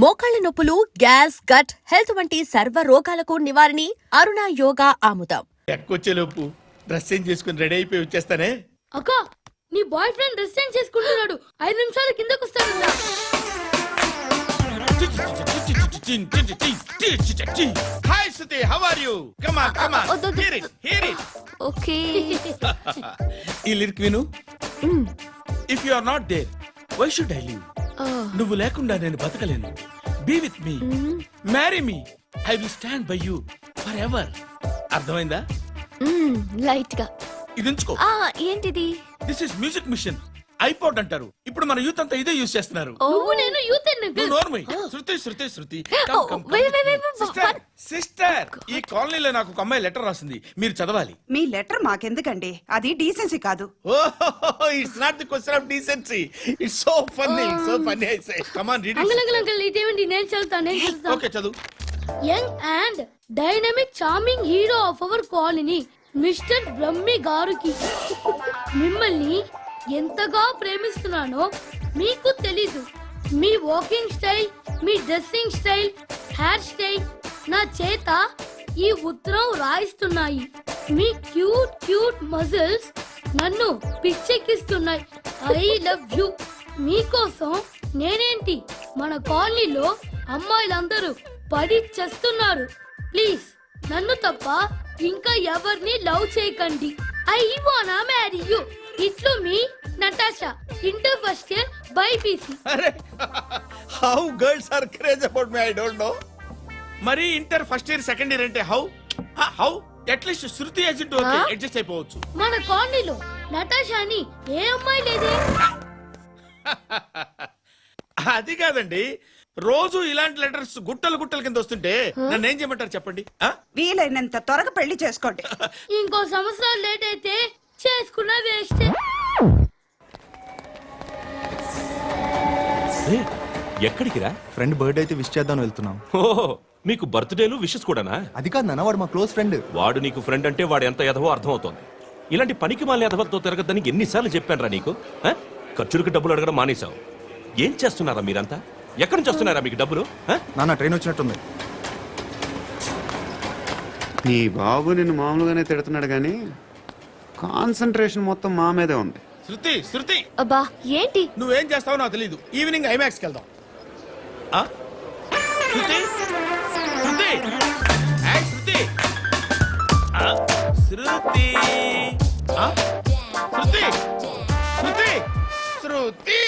మోకాళ్ల నొప్పులు, gas, gut health వంటి సర్వ రోగాలకు నివారణి అరుణ యోగా ఆముదం. ఎక్కొచ్చేలోపు డ్రెస్ చేంజ్ చేసుకుని రెడీ అయిపోయి వచ్చేస్తానే. అక్క, నీ బాయ్ ఫ్రెండ్ డ్రెస్ చేంజ్ చేసుకుంటున్నాడు. 5 నిమిషాల కిందకు వస్తాడంట. Hi Shruti, how are you? Come on come on, hear it. Okay. ఈ లిరిక్ విను. If you are not there, why should I live? నువ్వు లేకుండా నేను బతకలేను. Be with me, marry me, I will stand by you for ever. అర్థమైందా? Light గా ఇది ఉంచుకో. ఏంటిది? This is music machine, iPod అంటారు. ఇప్పుడు మన యూత్ అంతా ఇదే యూజ్ చేస్తున్నారు. నువ్వు నేను యూత్ శృతి శృతి శృతి. సిస్టర్, ఈ కాలనీలో నాకు ఒక అమ్మాయి లెటర్ రాసింది, మీరు చదవాలి. మీ లెటర్ మాకెందుకండి, అది డీసెన్సీ కాదు. It's not the question of decency, it's so funny, so funny. I say come on read uncle uncle uncle, ఇదేంటి? నేను చదువుతాను. ఓకే చదువు. Young and dynamic charming hero of our colony mister Brahmi గారికి మిమ్మల్ని ఎంతగా ప్రేమిస్తున్నానో మీకు తెలీదు. మీ వాకింగ్ స్టైల్, మీ dressing style, hair style నా చేత ఈ ఉత్తరం రాయిస్తున్నాయి. మీ క్యూట్ క్యూట్ మజిల్స్ నన్ను పిచ్చెక్కిస్తున్నాయి. I love you. మీకోసం నేనేంటి, మన కాలనీలో అమ్మాయిలందరూ పడి చేస్తున్నారు. ప్లీజ్ నన్ను తప్ప ఇంకా ఎవరిని లవ్ చేయకండి. ఐ వానా మ్యారీ యూ. ఇట్లు మీ Natasha, inter first year BiPC. అరే, how girls are craze about me, I don't know. మరి inter first year second year అంటే how how at least Shruti agent okay, adjust అయిపోవచ్చు. మన కాలనీలో నటాషా అని ఏ అమ్మాయి లేదే. అది కాదండి, రోజు ఇలాంటి లెటర్స్ గుట్టలు గుట్టల కింద వస్తుంటే నన్ను ఏం చేయమంటారు చెప్పండి? వీలైనంత త్వరగా పెళ్లి చేసుకోండి. ఇంకో సంవత్సరాలు లేట్ అయితే చేసుకున్న వేస్ట్. ఎక్కడికి రా? ఫ్రెండ్ బర్త్డే అయితే విష్ చేద్దాం వెళ్తున్నాం. ఓహో, మీకు బర్త్డేలు విషెస్ కూడానా? అది కాదు నాన్న, వాడు మా క్లోజ్ ఫ్రెండ్. వాడు నీకు ఫ్రెండ్ అంటే వాడు ఎంత ఎదవో అర్థమవుతోంది. ఇలాంటి పనికి మాలిన ఎదవతో తిరగద్దని ఎన్నిసార్లు చెప్పానురా నీకు? ఖర్చులకు డబ్బులు అడగడం మానేశావు. ఏం చేస్తున్నారా మీరంతా? ఎక్కడి నుంచి వస్తున్నారా మీకు డబ్బులు? నాన్న ట్రైన్ వచ్చినట్టుంది. నీ బాబు నిన్ను మామూలుగానే తిడుతున్నాడు కానీ కాన్సన్ట్రేషన్ మొత్తం మా మీదే ఉంది. శృతి శృతి, అబ్బా ఏంటి? నువ్వేం చేస్తావో నాకు తెలీదు. ఈవినింగ్ ఐమాక్స్ కి వెళ్దాం. శృతి శృతి శృతి శృతి శృతి శృతి శృతి.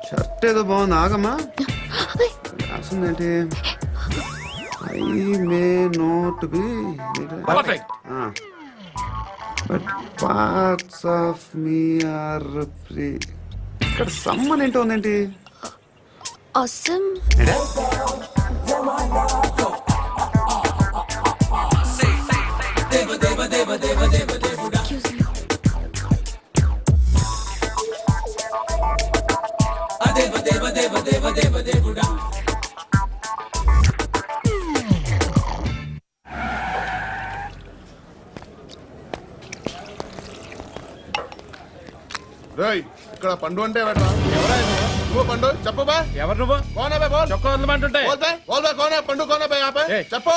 షర్ట్ ఏదో బాగుంది, ఆగమ్మా. రాసిందేంటి? I may not be perfect. But parts of me are free. ఇక్కడ సమ్మన్ ఏంటో ఉందేంటి? అసమ్. ఇక్కడ పండు అంటే ఎవరా? నువ్వు పండు చెప్పు బా. ఎవరు నువ్వు? కోనా బే బోల్. చొక్కా వదలమంటుంటే బోల్ బే కోనా పండు కోనా బే ఆపే చెప్పు.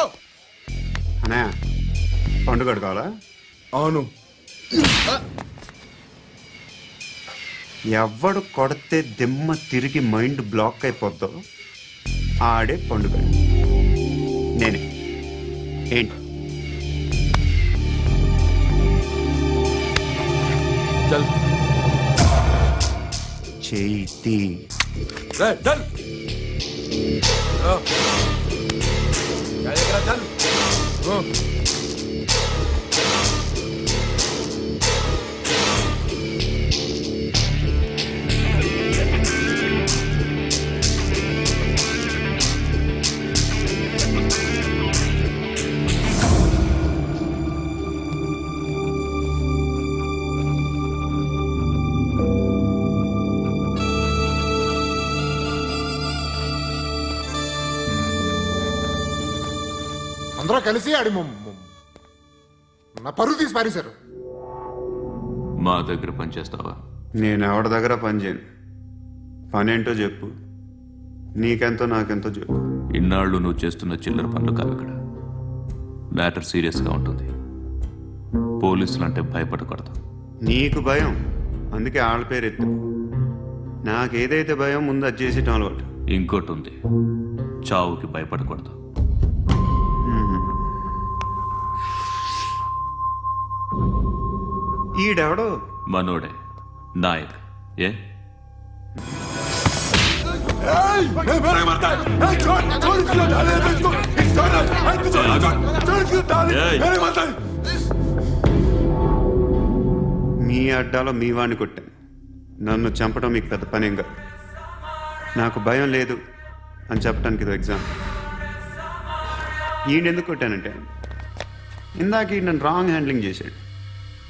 అనే పండుగ కావాలా? అవును. ఎవడు కొడితే దిమ్మ తిరిగి మైండ్ బ్లాక్ అయిపోద్దో ఆడే పండుగ. నేనే. ఏంటి? చల్ చేతి చల్. అందరూ కలిసి ఆడి నా పరువు తీసి పారేశారు. మా దగ్గర పనిచేస్తావా? నేను ఎవరి దగ్గర పని చేయను. పని ఏంటో చెప్పు. నీకెంతో నాకెంతో చెప్పు. ఇన్నాళ్ళు నువ్వు చేస్తున్న చిల్లర పనులు కావు ఇక్కడ. మ్యాటర్ సీరియస్గా ఉంటుంది. పోలీసులు అంటే భయపడకూడదు. నీకు భయం, అందుకే ఆళ్ళ పేరు ఎత్తు. నాకేదైతే భయం ముందు అది చేసేటం అలవాటు. ఇంకోటి ఉంది, చావుకి భయపడకూడదు. ఈడెవడో మనోడే నాయక్. ఏ మీ అడ్డాలో మీ వాడిని కొట్టాను. నన్ను చంపడం మీకు పెద్ద పనేం కాదు. నాకు భయం లేదు అని చెప్పడానికి ఇది ఎగ్జామ్. ఈయన ఎందుకు కొట్టానంటే ఇందాక ఈయన నన్ను రాంగ్ హ్యాండ్లింగ్ చేశాడు.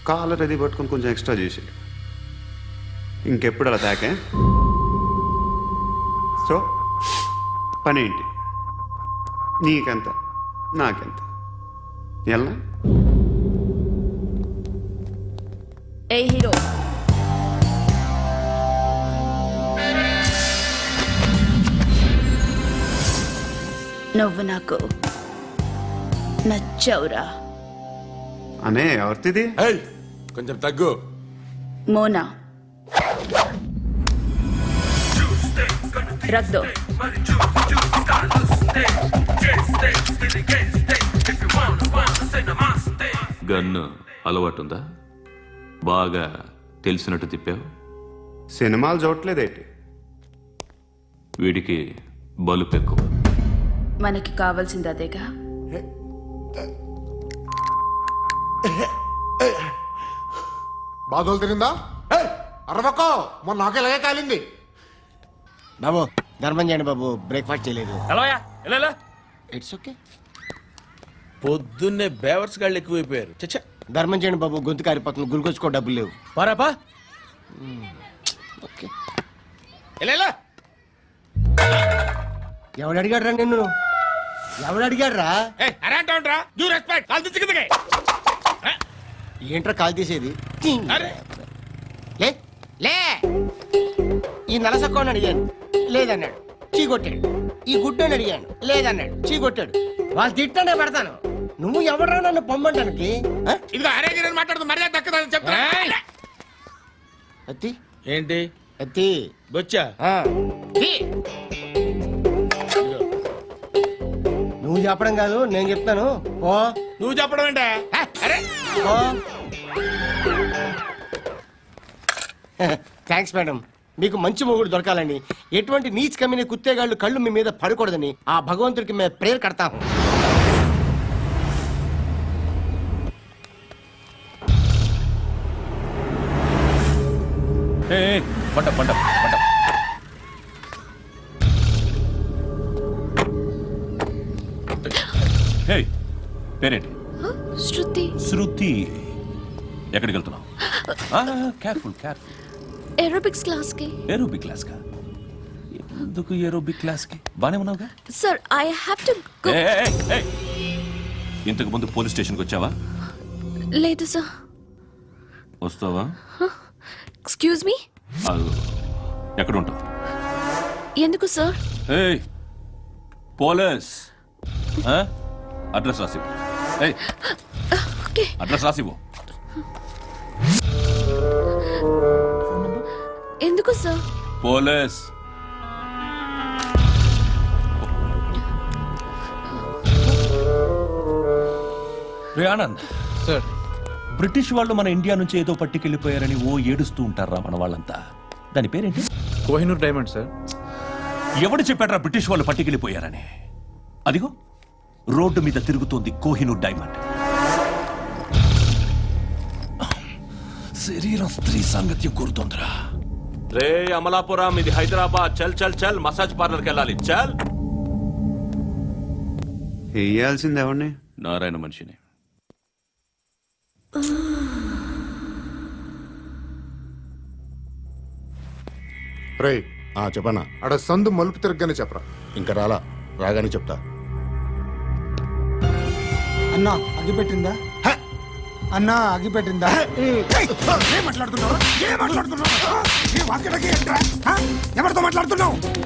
కాలర్ అది పట్టుకొని కొంచెం ఎక్స్ట్రా చేశాడు. ఇంకెప్పుడు అలా తాకే. సో పనేంటి? నీకెంత నాకెంత? ఎలా? ఏ హీరో, నువ్వు నాకు నచ్చవురా. అనే ఎవరిది? ఏయ్, కొంచెం తగ్గు. మోనా రక్ దో. గన్ను అలవాటుందా? బాగా తెలిసినట్టు తిప్పావు. సినిమాలు చూడట్లేదేంటి? వీడికి బలుపు ఎక్కువ. మనకి కావాల్సింది అదేగా. బాధలు తిరిందా? అరవకో, మొన్న నాకు ఇలాగే కాలింది. బాబు ధర్మం చేయండి బాబు, బ్రేక్ఫాస్ట్ చేయలేదు. It's okay. పొద్దున్నే బేవర్స్ గాళ్ళు ఎక్కువైపోయారు. చచ్చా, ధర్మం చేయండి బాబు, గొంతు కారిపోతుంది, గురికొచ్చుకో డబ్బులు లేవు. పారాపా. ఓకే. ఎవడు అడిగాడు రా నిన్ను? ఎవడు అడిగాడు రా? ఏంట్రా కాల్ తీసేది? లే లే. ఈ నలసక్కని అడిగాను, లేదన్నాడు, చీ కొట్టాడు. ఈ గుడ్డని అడిగాను, లేదన్నాడు, చీ కొట్టాడు. వాళ్ళు తిట్టానే పెడతాను. నువ్వు ఎవడరా నన్ను పొమ్మంటానికి? అత్తి ఏంటి అత్తి బొచ్చా? ఆ. తీ. నువ్వు చెప్పడం కాదు, నేను చెప్తాను. ఓ నువ్వు చెప్పడం ఏంటే? ఓ థ్యాంక్స్ మేడం. మీకు మంచి మొగుడు దొరకాలని, ఎటువంటి నీచ్ కమ్మిన కుత్తేగాళ్ళు కళ్ళు మీ మీద పడకూడదని ఆ భగవంతుడికి మేము ప్రేయర్ కడతాము. పేరేంటి? శృతి. శృతి. ఎక్కడికి వెళ్తున్నావు? Careful careful. ఏరోబిక్స్ క్లాస్ కి. ఏరోబిక్ క్లాస్ కా? ఎందుకు ఏరోబిక్ క్లాస్ కి? బానే ఉన్నావుగా? Sir I have to go. ఇంతకు ముందు పోలీస్ స్టేషన్కి వచ్చావా? లేదు సార్. వస్తావా? Excuse me. ఎక్కడ ఉంటావు? ఎందుకు సార్? పోలీస్ అడ్రస్ రాసివ్వు. ఓకే. అడ్రస్ రాసివ్వు. ఎందుకు సార్? పోలీస్. రే ఆనంద్ సార్, బ్రిటిష్ వాళ్ళు మన ఇండియా నుంచి ఏదో పట్టుకెళ్ళిపోయారని ఓ ఏడుస్తూ ఉంటారా మన వాళ్ళంతా. దాని పేరేంటి? Kohinoor diamond sir. ఎవడు చెప్పాడ్రా బ్రిటిష్ వాళ్ళు పట్టుకెళ్ళిపోయారని? అదిగో రోడ్డు మీద తిరుగుతోంది కోహినూర్ డైమండ్. శరీరం స్త్రీ సాంగత్యం కోరుతోందిరా. రే అమలాపురం, ఇది హైదరాబాద్. చల్ చల్ చల్, మసాజ్ పార్లర్కి వెళ్ళాలి. చల్. వేయాల్సింది ఎవరిని? నారాయణ మనిషిని. రే చెప్పనా? అడ సందు మలుపు తిరగగానే చెప్పరా. ఇంకా రాగానే చెప్తా. అన్నా అగ్గి పెట్టిందా? అన్నా అగిపెట్టిందా ఏం మాట్లాడుతున్నావు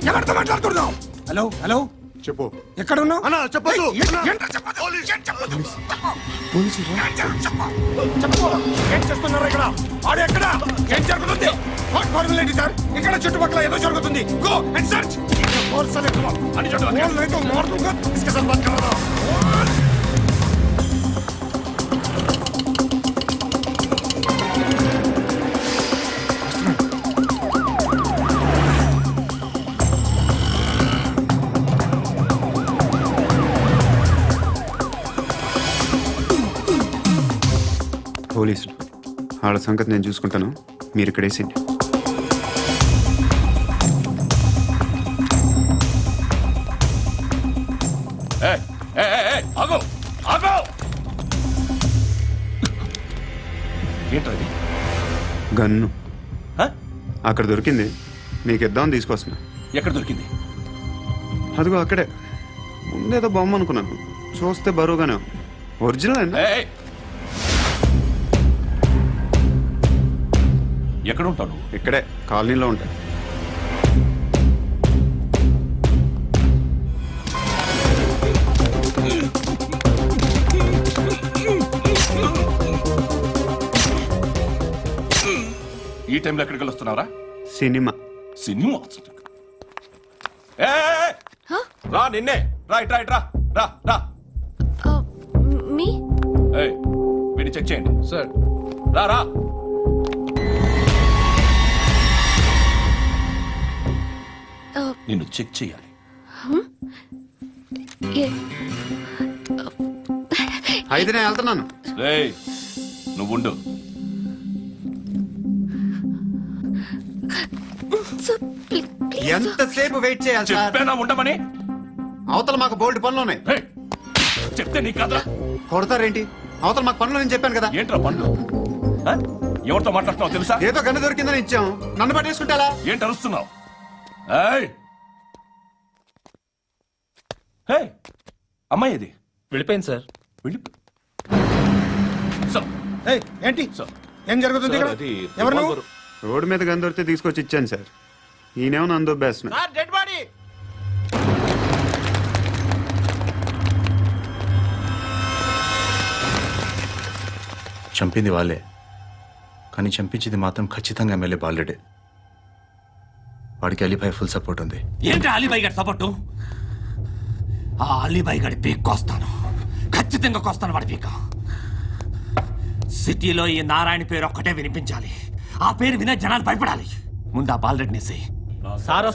ఎవరితో మాట్లాడుతున్నావు హలో హలో చెప్పు. ఎక్కడ ఉన్నావు అన్నా చెప్పదు ఏం చేస్తున్నారు ఇక్కడ ఆడు ఎక్కడ ఏం జరుగుతుంది వాట్ ఫార్ములేంటి సార్ ఇక్కడ చుట్టుపక్కల ఏదో జరుగుతుంది గో అండ్ సర్చ్ పోలీసులు వాళ్ళ సంగతి నేను చూసుకుంటాను మీరు ఇక్కడ వేసేయండి ఆగో ఆగో ఏంటది గన్ను అక్కడ దొరికింది మీకు ఇద్దామని తీసుకొస్తున్నా ఎక్కడ దొరికింది? అదిగో అక్కడే ముందేదో బొమ్మ అనుకున్నాను చూస్తే బరువుగానే ఉంది. ఒరిజినల్ అండి ఎక్కడ ఉంటావు నువ్వు? ఇక్కడే కాలనీలో ఉంటాయి ఈ టైంలో ఎక్కడికి వస్తున్నావురా? సినిమా సినిమా రా నిన్నే రా ఇట్రా ఇట్రా రా రా మీ వీడిని చెక్ చేయండి సార్. రా రా నిన్ను చెక్ చేయాలి. అయితే నేను వెళ్తున్నాను రేయ్ నువ్వుండు. ఎంతసేపు వెయిట్ చేయాలి సార్ చెప్పేనా ఉండమని? అవతల మాకు బోల్డ్ పనులు ఉన్నాయి రేయ్, చెప్తే నీ కదా కొడతారేంటి అవతల మాకు పనులు నేను చెప్పాను కదా ఏంట్రా పండ్లు? ఆ? ఎవరితో మాట్లాడుతున్నావు తెలుసా? ఏదో గన్ను దొరికిందని ఇచ్చాం నన్ను పట్టేసుకుంటా ఏంటి అరుస్తున్నావు? ఏయ్! ఏయ్! అమ్మాయి ఇది వెళ్ళిపోయింది సార్. వెళ్ళి సార్, ఏంటి సార్. ఏం జరుగుతుంది సార్, ఇక్కడ అది ఎవరు నువ్వు? రివాల్వర్. రోడ్డు మీద గన్ను దొరికితే తీసుకొచ్చి ఇచ్చాను సార్ ఈయనేమో నన్ను దొబ్బేస్తున్నా డెడ్ బాడీ చంపింది వాళ్ళే కానీ చంపించింది మాత్రం ఖచ్చితంగా ఎమ్మెల్యే బాలుడే. వాడికి అలీభాయ్ ఫుల్ సపోర్ట్ ఉంది. ఏంటి అలీబాయి గారి సపోర్టు? ఆ అలీబాయి గారి పీక్ కోస్తాను, ఖచ్చితంగా కోస్తాను వాడి పీక. సిటీలో ఈ నారాయణ పేరు ఒక్కటే వినిపించాలి. ఆ పేరు వినే జనాలు భయపడాలి. ముందు ఆ బాలరెడ్డినేసి సార్